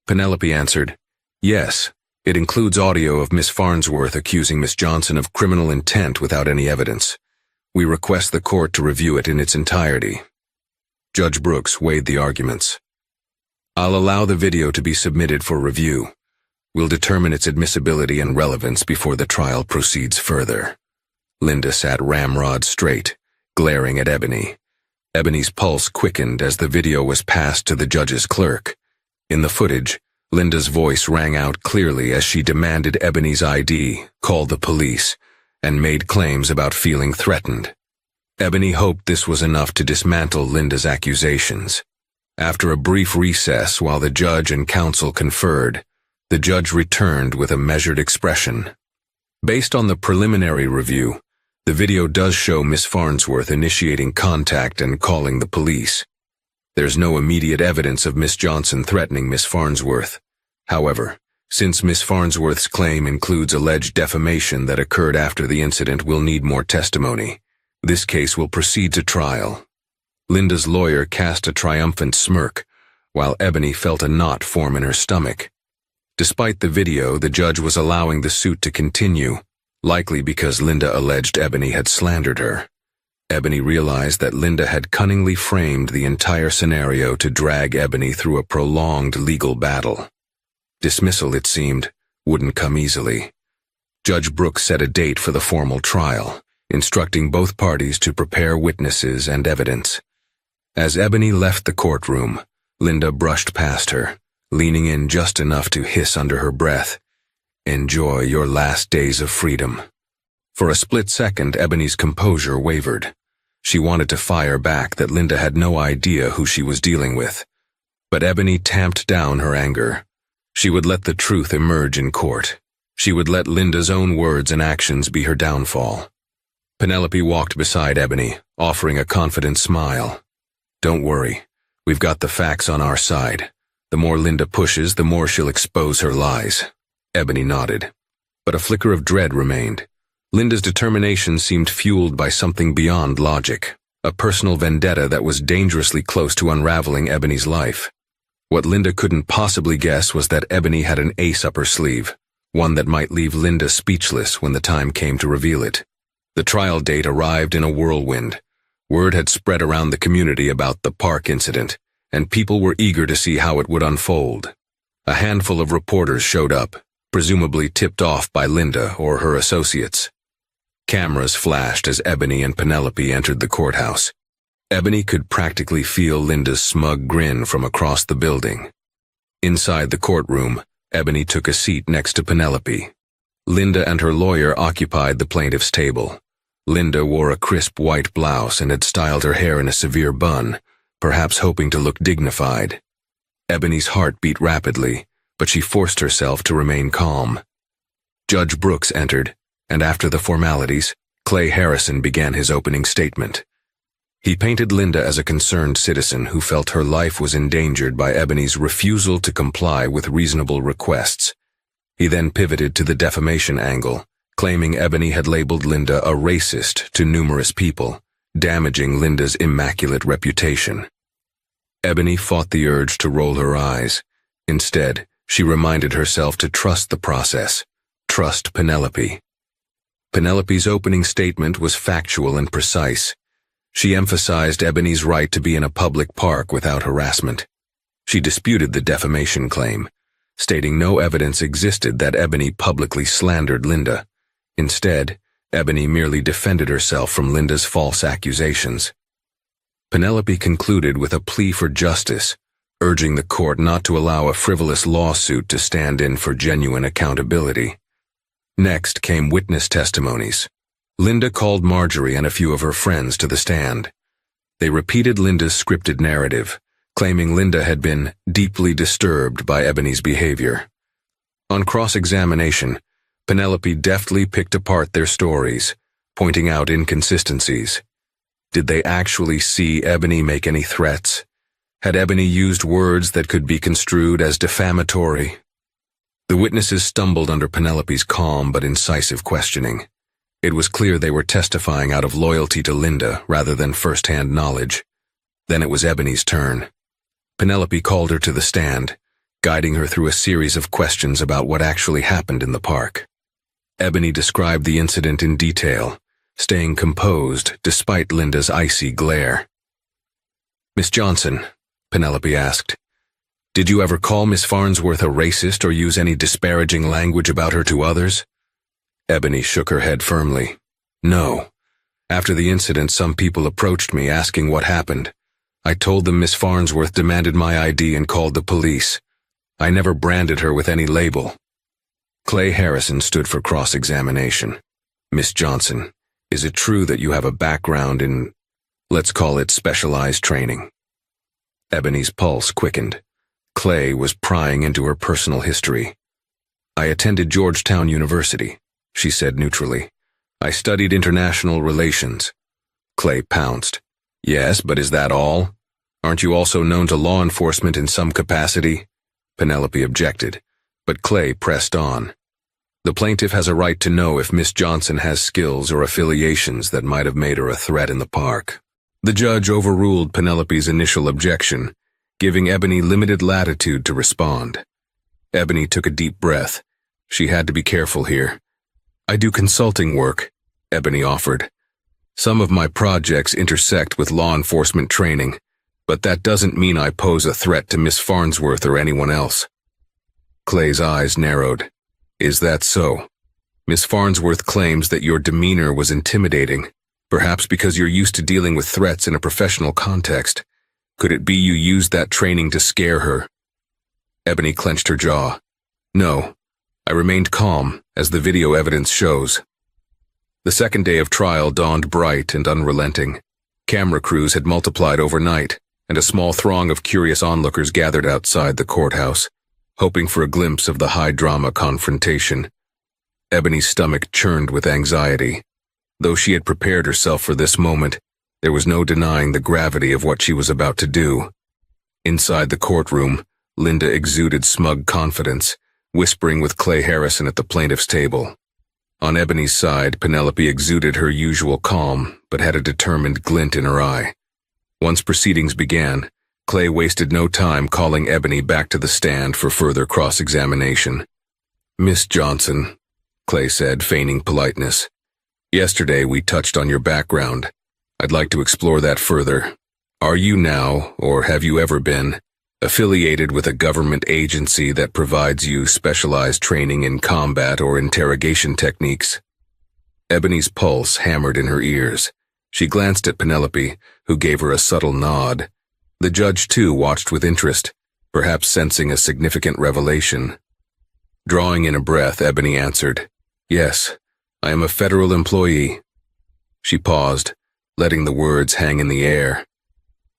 Penelope answered, "Yes. It includes audio of Miss Farnsworth accusing Miss Johnson of criminal intent without any evidence. We request the court to review it in its entirety." Judge Brooks weighed the arguments. "I'll allow the video to be submitted for review. We'll determine its admissibility and relevance before the trial proceeds further." Linda sat ramrod straight, glaring at Ebony. Ebony's pulse quickened as the video was passed to the judge's clerk. In the footage, Linda's voice rang out clearly as she demanded Ebony's ID, called the police, and made claims about feeling threatened. Ebony hoped this was enough to dismantle Linda's accusations. After a brief recess while the judge and counsel conferred, the judge returned with a measured expression. Based on the preliminary review, the video does show Miss Farnsworth initiating contact and calling the police. There's no immediate evidence of Miss Johnson threatening Miss Farnsworth. However, since Miss Farnsworth's claim includes alleged defamation that occurred after the incident, we'll need more testimony. This case will proceed to trial. Linda's lawyer cast a triumphant smirk, while Ebony felt a knot form in her stomach. Despite the video, the judge was allowing the suit to continue, likely because Linda alleged Ebony had slandered her. Ebony realized that Linda had cunningly framed the entire scenario to drag Ebony through a prolonged legal battle. Dismissal, it seemed, wouldn't come easily. Judge Brooks set a date for the formal trial, instructing both parties to prepare witnesses and evidence. As Ebony left the courtroom, Linda brushed past her, leaning in just enough to hiss under her breath, "Enjoy your last days of freedom." For a split second, Ebony's composure wavered. She wanted to fire back that Linda had no idea who she was dealing with. But Ebony tamped down her anger. She would let the truth emerge in court. She would let Linda's own words and actions be her downfall. Penelope walked beside Ebony, offering a confident smile. "Don't worry, we've got the facts on our side. The more Linda pushes, the more she'll expose her lies." Ebony nodded. But a flicker of dread remained. Linda's determination seemed fueled by something beyond logic, a personal vendetta that was dangerously close to unraveling Ebony's life. What Linda couldn't possibly guess was that Ebony had an ace up her sleeve, one that might leave Linda speechless when the time came to reveal it. The trial date arrived in a whirlwind. Word had spread around the community about the park incident, and people were eager to see how it would unfold. A handful of reporters showed up, presumably tipped off by Linda or her associates. Cameras flashed as Ebony and Penelope entered the courthouse. Ebony could practically feel Linda's smug grin from across the building. Inside the courtroom, Ebony took a seat next to Penelope. Linda and her lawyer occupied the plaintiff's table. Linda wore a crisp white blouse and had styled her hair in a severe bun, perhaps hoping to look dignified. Ebony's heart beat rapidly, but she forced herself to remain calm. Judge Brooks entered, and after the formalities, Clay Harrison began his opening statement. He painted Linda as a concerned citizen who felt her life was endangered by Ebony's refusal to comply with reasonable requests. He then pivoted to the defamation angle, claiming Ebony had labeled Linda a racist to numerous people, damaging Linda's immaculate reputation. Ebony fought the urge to roll her eyes. Instead, she reminded herself to trust the process, trust Penelope. Penelope's opening statement was factual and precise. She emphasized Ebony's right to be in a public park without harassment. She disputed the defamation claim, stating no evidence existed that Ebony publicly slandered Linda. Instead, Ebony merely defended herself from Linda's false accusations. Penelope concluded with a plea for justice, urging the court not to allow a frivolous lawsuit to stand in for genuine accountability. Next came witness testimonies. Linda called Marjorie and a few of her friends to the stand. They repeated Linda's scripted narrative, claiming Linda had been deeply disturbed by Ebony's behavior. On cross-examination, Penelope deftly picked apart their stories, pointing out inconsistencies. Did they actually see Ebony make any threats? Had Ebony used words that could be construed as defamatory? The witnesses stumbled under Penelope's calm but incisive questioning. It was clear they were testifying out of loyalty to Linda rather than first-hand knowledge. Then it was Ebony's turn. Penelope called her to the stand, guiding her through a series of questions about what actually happened in the park. Ebony described the incident in detail, staying composed despite Linda's icy glare. "Miss Johnson," Penelope asked, "did you ever call Miss Farnsworth a racist or use any disparaging language about her to others?" Ebony shook her head firmly. "No. After the incident, some people approached me asking what happened. I told them Miss Farnsworth demanded my ID and called the police. I never branded her with any label." Clay Harrison stood for cross-examination. Miss Johnson, is it true that you have a background in, let's call it specialized training? Ebony's pulse quickened. Clay was prying into her personal history. I attended Georgetown University, she said neutrally. I studied international relations. Clay pounced. Yes, but is that all? Aren't you also known to law enforcement in some capacity? Penelope objected, but Clay pressed on. The plaintiff has a right to know if Miss Johnson has skills or affiliations that might have made her a threat in the park. The judge overruled Penelope's initial objection, giving Ebony limited latitude to respond. Ebony took a deep breath. She had to be careful here. I do consulting work, Ebony offered. Some of my projects intersect with law enforcement training, but that doesn't mean I pose a threat to Miss Farnsworth or anyone else. Clay's eyes narrowed. Is that so? Miss Farnsworth claims that your demeanor was intimidating, perhaps because you're used to dealing with threats in a professional context. Could it be you used that training to scare her? Ebony clenched her jaw. No, I remained calm, as the video evidence shows. The second day of trial dawned bright and unrelenting. Camera crews had multiplied overnight, and a small throng of curious onlookers gathered outside the courthouse, hoping for a glimpse of the high-drama confrontation. Ebony's stomach churned with anxiety. Though she had prepared herself for this moment, there was no denying the gravity of what she was about to do. Inside the courtroom, Linda exuded smug confidence, whispering with Clay Harrison at the plaintiff's table. On Ebony's side, Penelope exuded her usual calm, but had a determined glint in her eye. Once proceedings began, Clay wasted no time calling Ebony back to the stand for further cross-examination. Miss Johnson, Clay said, feigning politeness. Yesterday we touched on your background. I'd like to explore that further. Are you now, or have you ever been, affiliated with a government agency that provides you specialized training in combat or interrogation techniques? Ebony's pulse hammered in her ears. She glanced at Penelope, who gave her a subtle nod. The judge, too, watched with interest, perhaps sensing a significant revelation. Drawing in a breath, Ebony answered, Yes, I am a federal employee. She paused, letting the words hang in the air.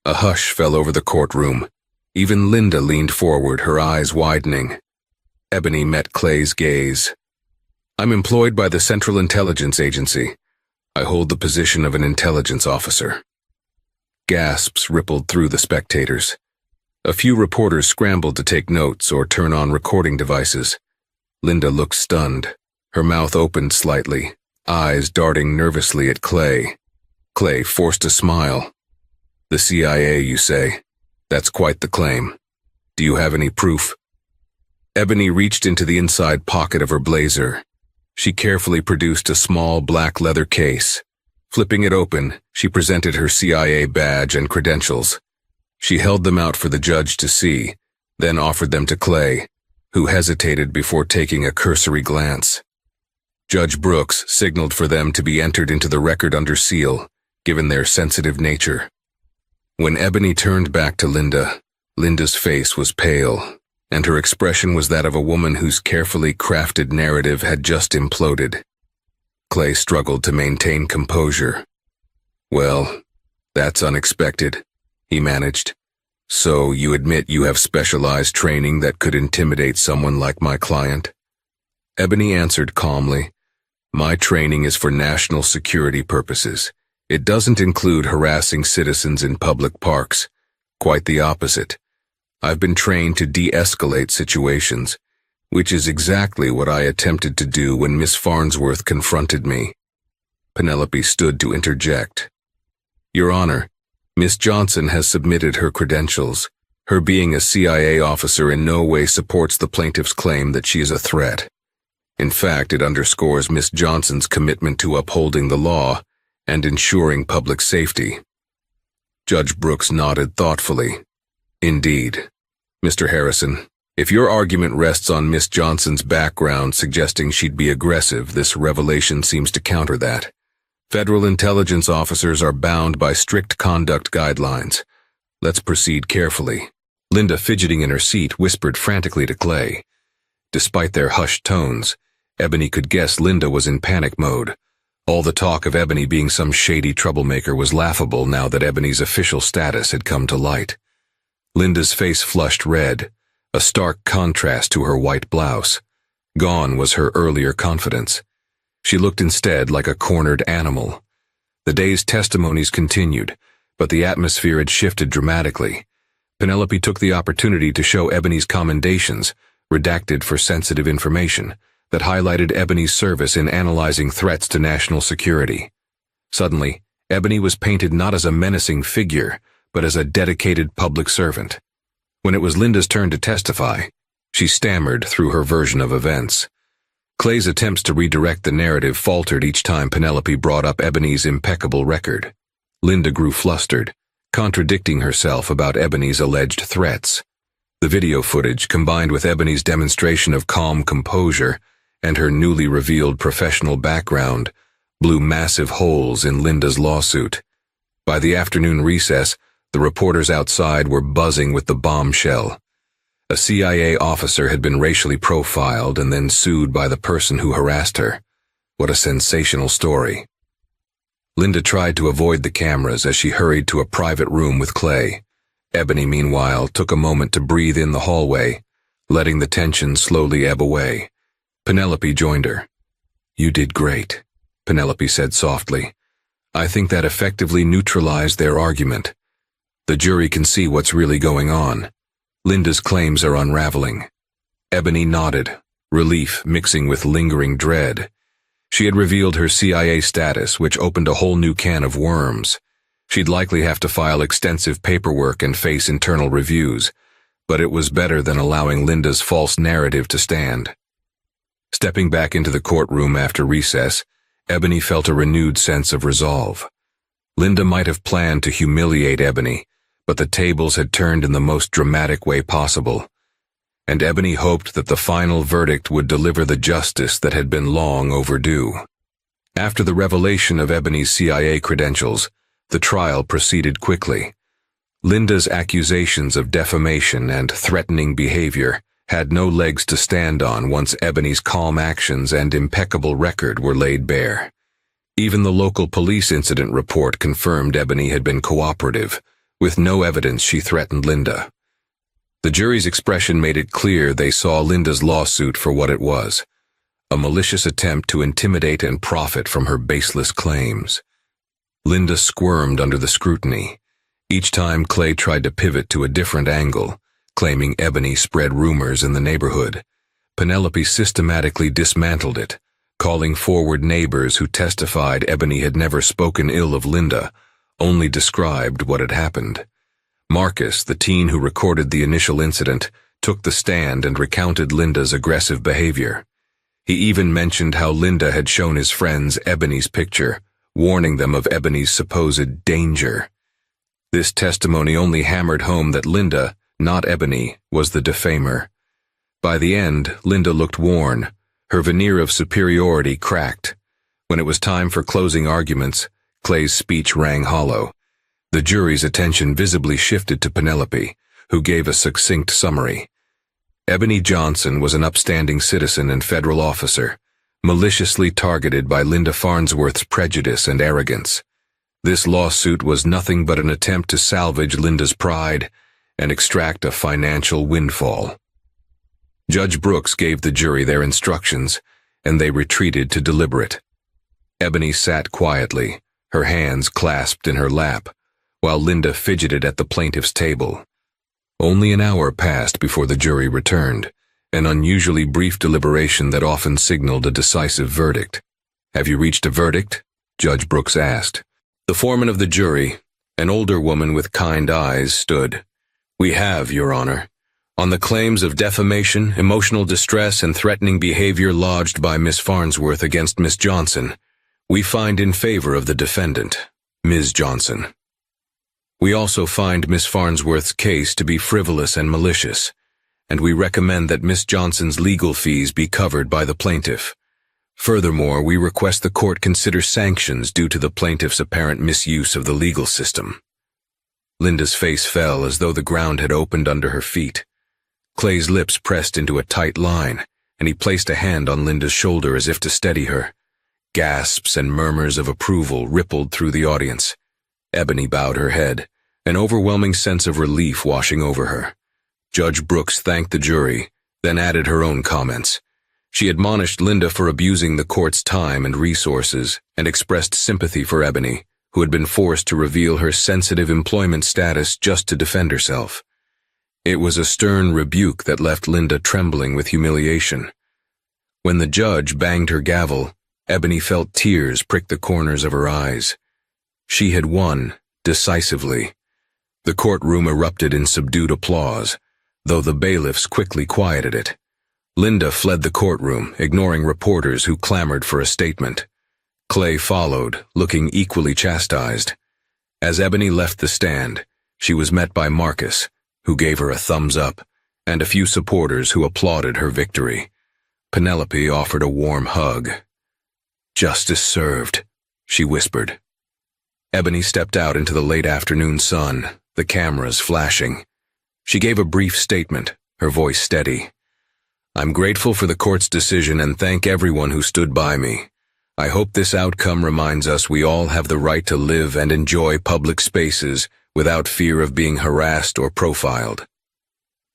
A hush fell over the courtroom. Even Linda leaned forward, her eyes widening. Ebony met Clay's gaze. I'm employed by the Central Intelligence Agency. I hold the position of an intelligence officer. Gasps rippled through the spectators. A few reporters scrambled to take notes or turn on recording devices. Linda looked stunned, her mouth opened slightly, eyes darting nervously at Clay. Clay forced a smile. The CIA, you say? That's quite the claim. Do you have any proof? Ebony reached into the inside pocket of her blazer. She carefully produced a small black leather case. Flipping it open, she presented her CIA badge and credentials. She held them out for the judge to see, then offered them to Clay, who hesitated before taking a cursory glance. Judge Brooks signaled for them to be entered into the record under seal, given their sensitive nature. When Ebony turned back to Linda, Linda's face was pale, and her expression was that of a woman whose carefully crafted narrative had just imploded. Clay struggled to maintain composure. Well, that's unexpected, he managed. So you admit you have specialized training that could intimidate someone like my client? Ebony answered calmly, My training is for national security purposes. It doesn't include harassing citizens in public parks. Quite the opposite. I've been trained to de-escalate situations, which is exactly what I attempted to do when Miss Farnsworth confronted me. Penelope stood to interject. Your Honor, Miss Johnson has submitted her credentials. Her being a CIA officer in no way supports the plaintiff's claim that she is a threat. In fact, it underscores Miss Johnson's commitment to upholding the law and ensuring public safety. Judge Brooks nodded thoughtfully. Indeed. Mr. Harrison, if your argument rests on Miss Johnson's background suggesting she'd be aggressive, this revelation seems to counter that. Federal intelligence officers are bound by strict conduct guidelines. Let's proceed carefully. Linda, fidgeting in her seat, whispered frantically to Clay. Despite their hushed tones, Ebony could guess Linda was in panic mode, All the talk of Ebony being some shady troublemaker was laughable now that Ebony's official status had come to light. Linda's face flushed red, a stark contrast to her white blouse. Gone was her earlier confidence. She looked instead like a cornered animal. The day's testimonies continued, but the atmosphere had shifted dramatically. Penelope took the opportunity to show Ebony's commendations, redacted for sensitive information, that highlighted Ebony's service in analyzing threats to national security. Suddenly, Ebony was painted not as a menacing figure, but as a dedicated public servant. When it was Linda's turn to testify, she stammered through her version of events. Clay's attempts to redirect the narrative faltered each time Penelope brought up Ebony's impeccable record. Linda grew flustered, contradicting herself about Ebony's alleged threats. The video footage, combined with Ebony's demonstration of calm composure and her newly revealed professional background, blew massive holes in Linda's lawsuit. By the afternoon recess, the reporters outside were buzzing with the bombshell. A CIA officer had been racially profiled and then sued by the person who harassed her. What a sensational story. Linda tried to avoid the cameras as she hurried to a private room with Clay. Ebony, meanwhile, took a moment to breathe in the hallway, letting the tension slowly ebb away. Penelope joined her. "You did great," Penelope said softly. "I think that effectively neutralized their argument. The jury can see what's really going on. Linda's claims are unraveling." Ebony nodded, relief mixing with lingering dread. She had revealed her CIA status, which opened a whole new can of worms. She'd likely have to file extensive paperwork and face internal reviews, but it was better than allowing Linda's false narrative to stand. Stepping back into the courtroom after recess, Ebony felt a renewed sense of resolve. Linda might have planned to humiliate Ebony, but the tables had turned in the most dramatic way possible, and Ebony hoped that the final verdict would deliver the justice that had been long overdue. After the revelation of Ebony's CIA credentials, the trial proceeded quickly. Linda's accusations of defamation and threatening behavior had no legs to stand on once Ebony's calm actions and impeccable record were laid bare. Even the local police incident report confirmed Ebony had been cooperative. With no evidence, she threatened Linda. The jury's expression made it clear they saw Linda's lawsuit for what it was, a malicious attempt to intimidate and profit from her baseless claims. Linda squirmed under the scrutiny. Each time Clay tried to pivot to a different angle, claiming Ebony spread rumors in the neighborhood, Penelope systematically dismantled it, calling forward neighbors who testified Ebony had never spoken ill of Linda, only described what had happened. Marcus, the teen who recorded the initial incident, took the stand and recounted Linda's aggressive behavior. He even mentioned how Linda had shown his friends Ebony's picture, warning them of Ebony's supposed danger. This testimony only hammered home that Linda, not Ebony, was the defamer. By the end, Linda looked worn, her veneer of superiority cracked. When it was time for closing arguments, Clay's speech rang hollow. The jury's attention visibly shifted to Penelope, who gave a succinct summary. Ebony Johnson was an upstanding citizen and federal officer, maliciously targeted by Linda Farnsworth's prejudice and arrogance. This lawsuit was nothing but an attempt to salvage Linda's pride and extract a financial windfall. Judge Brooks gave the jury their instructions, and they retreated to deliberate. Ebony sat quietly, her hands clasped in her lap, while Linda fidgeted at the plaintiff's table. Only an hour passed before the jury returned, an unusually brief deliberation that often signaled a decisive verdict. "Have you reached a verdict?" Judge Brooks asked. The foreman of the jury, an older woman with kind eyes, stood. "We have, Your Honor. On the claims of defamation, emotional distress, and threatening behavior lodged by Miss Farnsworth against Miss Johnson, we find in favor of the defendant, Ms. Johnson. We also find Miss Farnsworth's case to be frivolous and malicious, and we recommend that Miss Johnson's legal fees be covered by the plaintiff. Furthermore, we request the court consider sanctions due to the plaintiff's apparent misuse of the legal system." Linda's face fell as though the ground had opened under her feet. Clay's lips pressed into a tight line, and he placed a hand on Linda's shoulder as if to steady her. Gasps and murmurs of approval rippled through the audience. Ebony bowed her head, an overwhelming sense of relief washing over her. Judge Brooks thanked the jury, then added her own comments. She admonished Linda for abusing the court's time and resources and expressed sympathy for Ebony, who had been forced to reveal her sensitive employment status just to defend herself. It was a stern rebuke that left Linda trembling with humiliation. When the judge banged her gavel, Ebony felt tears prick the corners of her eyes. She had won, decisively. The courtroom erupted in subdued applause, though the bailiffs quickly quieted it. Linda fled the courtroom, ignoring reporters who clamored for a statement. Clay followed, looking equally chastised. As Ebony left the stand, she was met by Marcus, who gave her a thumbs up, and a few supporters who applauded her victory. Penelope offered a warm hug. "Justice served," she whispered. Ebony stepped out into the late afternoon sun, the cameras flashing. She gave a brief statement, her voice steady. "I'm grateful for the court's decision and thank everyone who stood by me. I hope this outcome reminds us we all have the right to live and enjoy public spaces without fear of being harassed or profiled."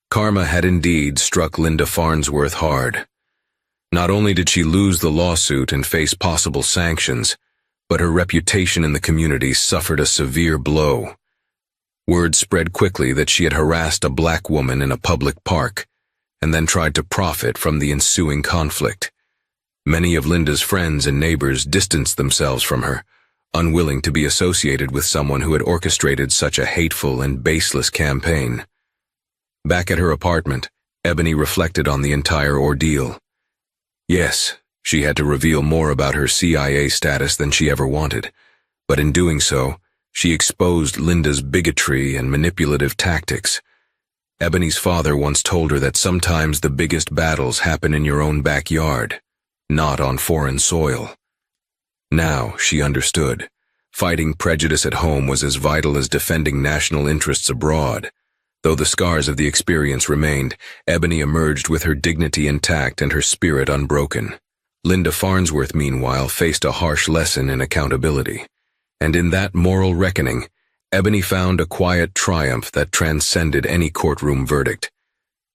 Karma had indeed struck Linda Farnsworth hard. Not only did she lose the lawsuit and face possible sanctions, but her reputation in the community suffered a severe blow. Word spread quickly that she had harassed a black woman in a public park, and then tried to profit from the ensuing conflict. Many of Linda's friends and neighbors distanced themselves from her, unwilling to be associated with someone who had orchestrated such a hateful and baseless campaign. Back at her apartment, Ebony reflected on the entire ordeal. Yes, she had to reveal more about her CIA status than she ever wanted, but in doing so, she exposed Linda's bigotry and manipulative tactics. Ebony's father once told her that sometimes the biggest battles happen in your own backyard, not on foreign soil. Now she understood. Fighting prejudice at home was as vital as defending national interests abroad. Though the scars of the experience remained, Ebony emerged with her dignity intact and her spirit unbroken. Linda Farnsworth, meanwhile, faced a harsh lesson in accountability. And in that moral reckoning, Ebony found a quiet triumph that transcended any courtroom verdict.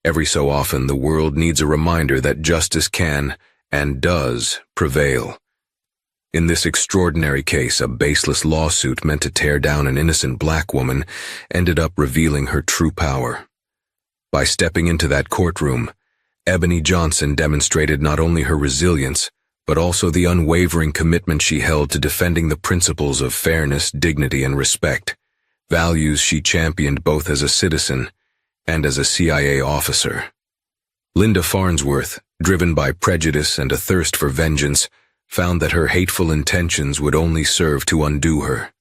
Every so often, the world needs a reminder that justice can, and does, prevail. In this extraordinary case, a baseless lawsuit meant to tear down an innocent black woman ended up revealing her true power. By stepping into that courtroom, Ebony Johnson demonstrated not only her resilience, but also the unwavering commitment she held to defending the principles of fairness, dignity, and respect, values she championed both as a citizen and as a CIA officer. Linda Farnsworth, driven by prejudice and a thirst for vengeance, found that her hateful intentions would only serve to undo her.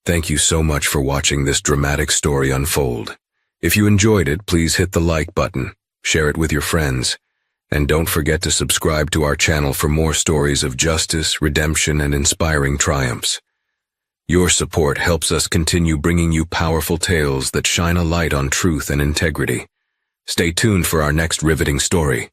Thank you so much for watching this dramatic story unfold. If you enjoyed it, please hit the like button, share it with your friends, and don't forget to subscribe to our channel for more stories of justice, redemption, and inspiring triumphs. Your support helps us continue bringing you powerful tales that shine a light on truth and integrity. Stay tuned for our next riveting story.